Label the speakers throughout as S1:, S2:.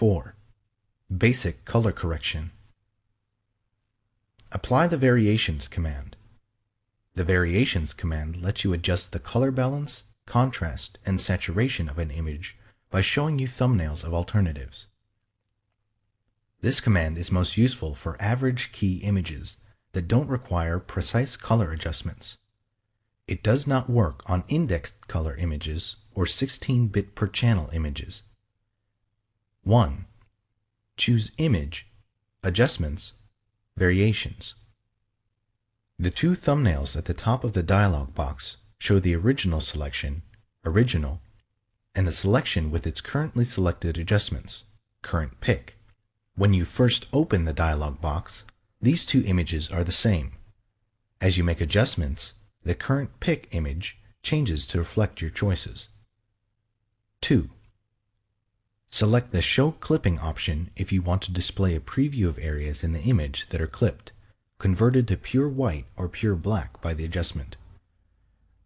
S1: 4. Basic color correction. Apply the Variations command. The Variations command lets you adjust the color balance, contrast, and saturation of an image by showing you thumbnails of alternatives. This command is most useful for average key images that don't require precise color adjustments. It does not work on indexed color images or 16-bit per channel images. 1. Choose Image, Adjustments, Variations. The two thumbnails at the top of the dialog box show the original selection, Original, and the selection with its currently selected adjustments, Current Pick. When you first open the dialog box, these two images are the same. As you make adjustments, the Current Pick image changes to reflect your choices. 2. Select the Show Clipping option if you want to display a preview of areas in the image that are clipped, converted to pure white or pure black by the adjustment.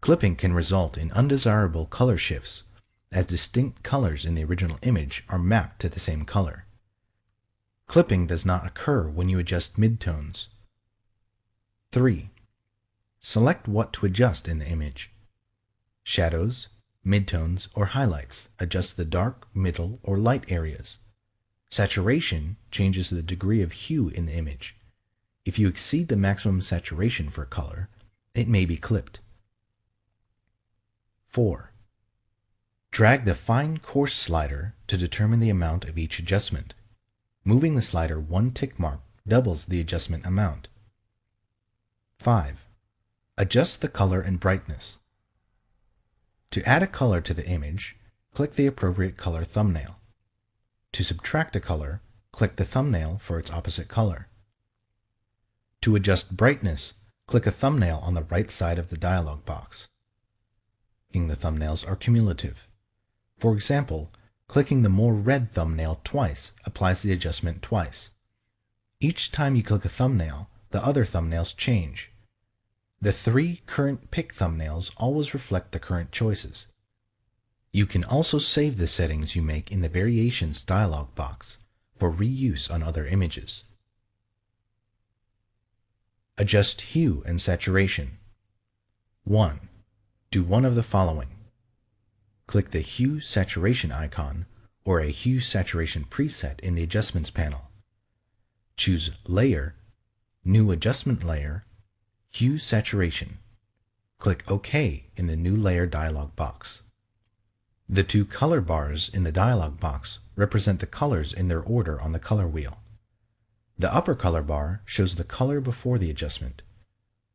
S1: Clipping can result in undesirable color shifts, as distinct colors in the original image are mapped to the same color. Clipping does not occur when you adjust midtones. 3. Select what to adjust in the image. Shadows, midtones, or highlights adjust the dark, middle, or light areas. Saturation changes the degree of hue in the image. If you exceed the maximum saturation for a color, it may be clipped. 4. Drag the Fine Coarse slider to determine the amount of each adjustment. Moving the slider one tick mark doubles the adjustment amount. 5. Adjust the color and brightness. To add a color to the image, click the appropriate color thumbnail. To subtract a color, click the thumbnail for its opposite color. To adjust brightness, click a thumbnail on the right side of the dialog box. The thumbnails are cumulative. For example, clicking the More Red thumbnail twice applies the adjustment twice. Each time you click a thumbnail, the other thumbnails change. The 3 Current Pick thumbnails always reflect the current choices. You can also save the settings you make in the Variations dialog box for reuse on other images. Adjust hue and saturation. 1. Do one of the following. Click the Hue Saturation icon or a Hue Saturation preset in the Adjustments panel. Choose Layer, New Adjustment Layer, Hue Saturation. Click OK in the New Layer dialog box. The 2 color bars in the dialog box represent the colors in their order on the color wheel. The upper color bar shows the color before the adjustment.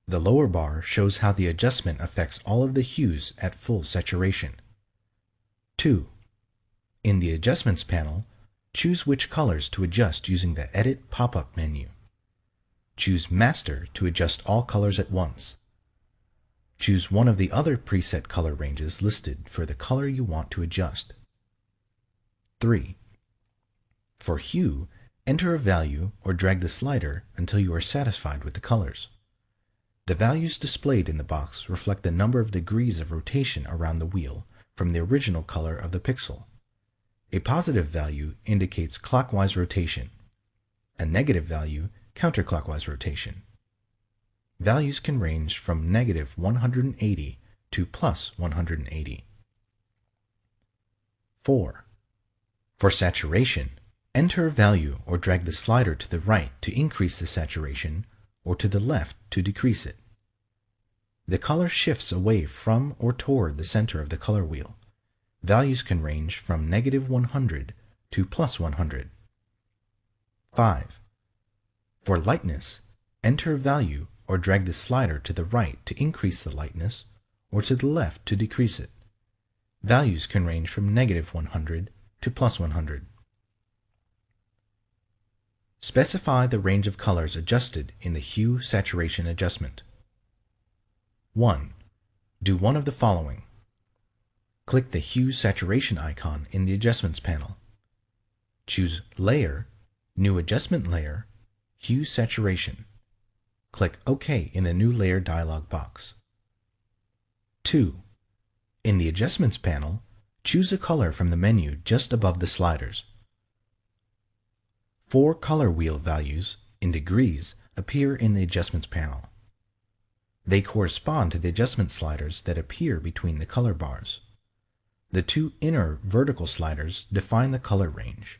S1: The lower bar shows how the adjustment affects all of the hues at full saturation. 2. In the Adjustments panel, choose which colors to adjust using the Edit pop-up menu. Choose Master to adjust all colors at once. Choose one of the other preset color ranges listed for the color you want to adjust. 3. For hue, enter a value or drag the slider until you are satisfied with the colors. The values displayed in the box reflect the number of degrees of rotation around the wheel from the original color of the pixel. A positive value indicates clockwise rotation. A negative value, counterclockwise rotation. Values can range from negative 180 to plus 180. 4. For saturation, enter a value or drag the slider to the right to increase the saturation or to the left to decrease it. The color shifts away from or toward the center of the color wheel. Values can range from negative 100 to plus 100. 5. For lightness, enter a value or drag the slider to the right to increase the lightness or to the left to decrease it. Values can range from negative 100 to plus 100. Specify the range of colors adjusted in the Hue Saturation adjustment. 1. Do one of the following. Click the Hue Saturation icon in the Adjustments panel. Choose Layer, New Adjustment Layer, Hue Saturation. Click OK in the New Layer dialog box. 2. In the Adjustments panel, choose a color from the menu just above the sliders. 4 color wheel values in degrees appear in the Adjustments panel. They correspond to the adjustment sliders that appear between the color bars. The 2 inner vertical sliders define the color range.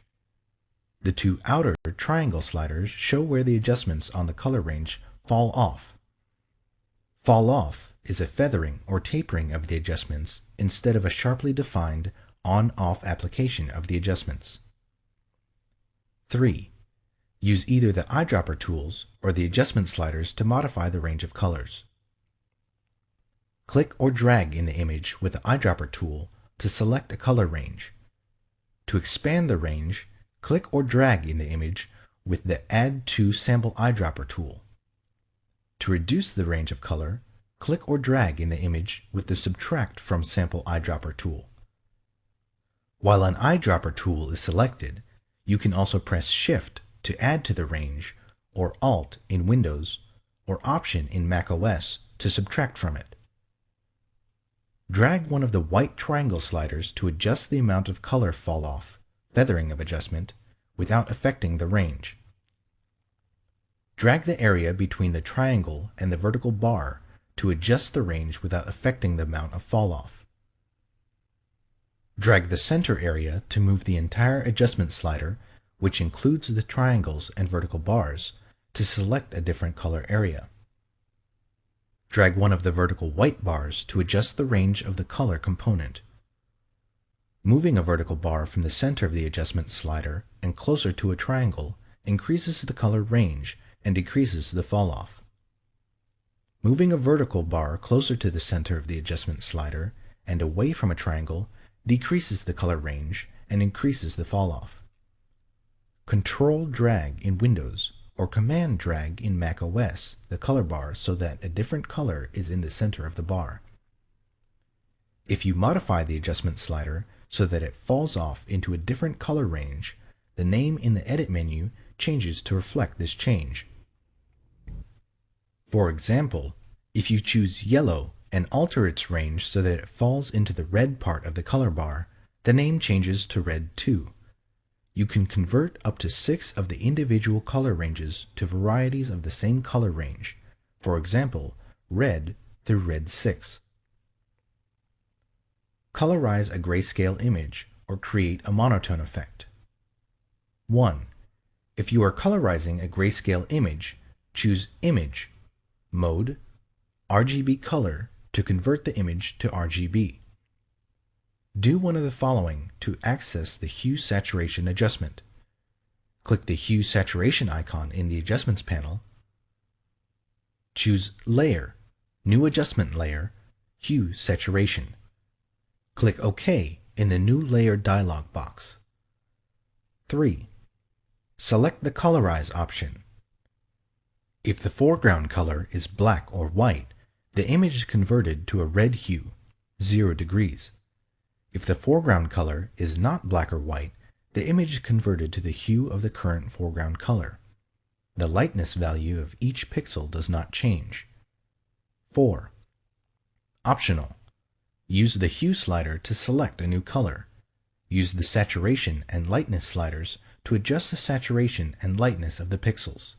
S1: The 2 outer triangle sliders show where the adjustments on the color range fall off. Fall off is a feathering or tapering of the adjustments instead of a sharply defined on-off application of the adjustments. 3. Use either the eyedropper tools or the adjustment sliders to modify the range of colors. Click or drag in the image with the eyedropper tool to select a color range. To expand the range, click or drag in the image with the Add to Sample Eyedropper tool. To reduce the range of color, click or drag in the image with the Subtract from Sample Eyedropper tool. While an eyedropper tool is selected, you can also press Shift to add to the range, or Alt in Windows, or Option in macOS to subtract from it. Drag one of the white triangle sliders to adjust the amount of color fall off, feathering of adjustment, without affecting the range. Drag the area between the triangle and the vertical bar to adjust the range without affecting the amount of fall off. Drag the center area to move the entire adjustment slider, which includes the triangles and vertical bars, to select a different color area. Drag one of the vertical white bars to adjust the range of the color component. Moving a vertical bar from the center of the adjustment slider and closer to a triangle increases the color range and decreases the fall-off. Moving a vertical bar closer to the center of the adjustment slider and away from a triangle decreases the color range and increases the fall-off. Control drag in Windows or Command drag in macOS the color bar so that a different color is in the center of the bar. If you modify the adjustment slider so that it falls off into a different color range, the name in the Edit menu changes to reflect this change. For example, if you choose yellow and alter its range so that it falls into the red part of the color bar, the name changes to Red 2. You can convert up to 6 of the individual color ranges to varieties of the same color range, for example, red through Red 6. Colorize a grayscale image or create a monotone effect. 1. If you are colorizing a grayscale image, choose Image, Mode, RGB Color to convert the image to RGB. Do one of the following to access the Hue Saturation adjustment. Click the Hue Saturation icon in the Adjustments panel. Choose Layer, New Adjustment Layer, Hue Saturation. Click OK in the New Layer dialog box. 3. Select the Colorize option. If the foreground color is black or white, the image is converted to a red hue, 0 degrees. If the foreground color is not black or white, the image is converted to the hue of the current foreground color. The lightness value of each pixel does not change. 4. Optional. Use the Hue slider to select a new color. Use the Saturation and Lightness sliders to adjust the saturation and lightness of the pixels.